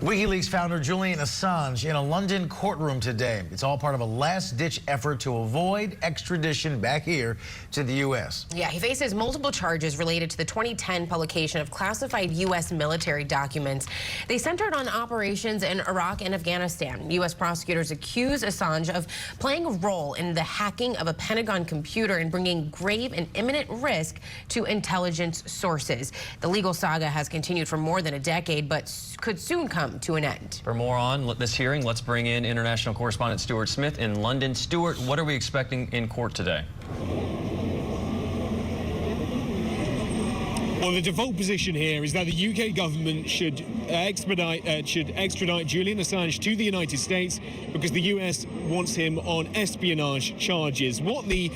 WikiLeaks founder Julian Assange in a London courtroom today. It's all part of a last-ditch effort to avoid extradition back here to the U.S. Yeah, he faces multiple charges related to the 2010 publication of classified U.S. military documents. They centered on operations in Iraq and Afghanistan. U.S. prosecutors accuse Assange of playing a role in the hacking of a Pentagon computer and bringing grave and imminent risk to intelligence sources. The legal saga has continued for more than a decade, but could soon come to an end. For more on this hearing, let's bring in international correspondent Stuart Smith in London. Stuart, what are we expecting in court today? Well, the default position here is that the UK government should extradite Julian Assange to the United States because the US wants him on espionage charges. What the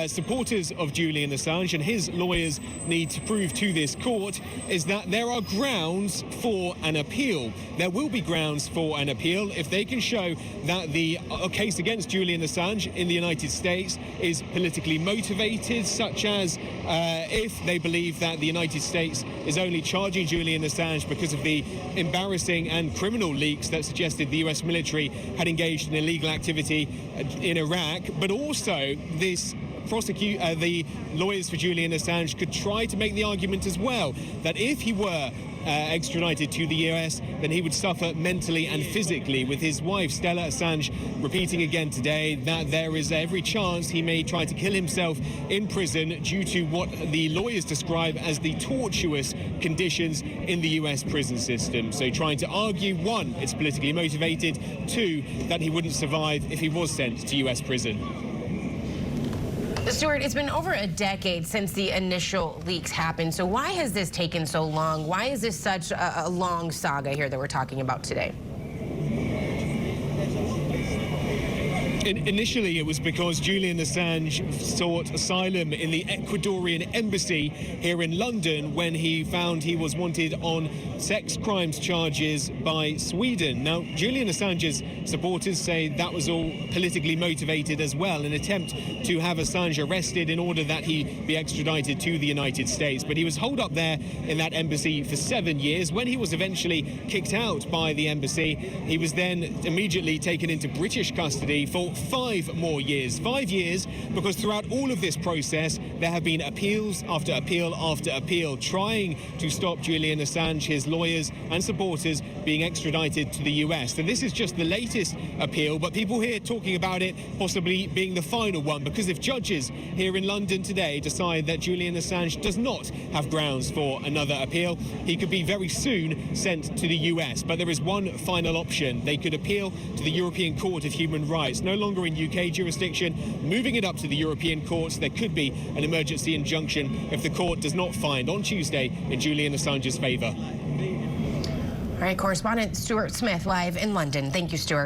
supporters of Julian Assange and his lawyers need to prove to this court is that there are grounds for an appeal. There will be grounds for an appeal if they can show that the case against Julian Assange in the United States is politically motivated, such as if they believe that the United States is only charging Julian Assange because of the embarrassing and criminal leaks that suggested the US military had engaged in illegal activity in Iraq, but also the lawyers for Julian Assange could try to make the argument as well that if he were extradited to the US, then he would suffer mentally and physically, with his wife Stella Assange repeating again today that there is every chance he may try to kill himself in prison due to what the lawyers describe as the tortuous conditions in the US prison system. So trying to argue, one, it's politically motivated, two, that he wouldn't survive if he was sent to US prison. Stuart, it's been over a decade since the initial leaks happened, so why has this taken so long? Why is this such a long saga here that we're talking about today? Initially, it was because Julian Assange sought asylum in the Ecuadorian Embassy here in London when he found he was wanted on sex crimes charges by Sweden. Now, Julian Assange's supporters say that was all politically motivated as well, an attempt to have Assange arrested in order that he be extradited to the United States. But he was holed up there in that embassy for 7 years. When he was eventually kicked out by the embassy, he was then immediately taken into British custody for 5 more years. 5 years because throughout all of this process there have been appeals after appeal after appeal trying to stop Julian Assange, his lawyers and supporters being extradited to the US. And this is just the latest appeal, but people here talking about it possibly being the final one, because if judges here in London today decide that Julian Assange does not have grounds for another appeal, he could be very soon sent to the US. But there is one final option. They could appeal to the European Court of Human Rights, no longer in UK jurisdiction, moving it up to the European courts. There could be an emergency injunction if the court does not find on Tuesday in Julian Assange's favour. All right, correspondent Stuart Smith live in London. Thank you, Stuart.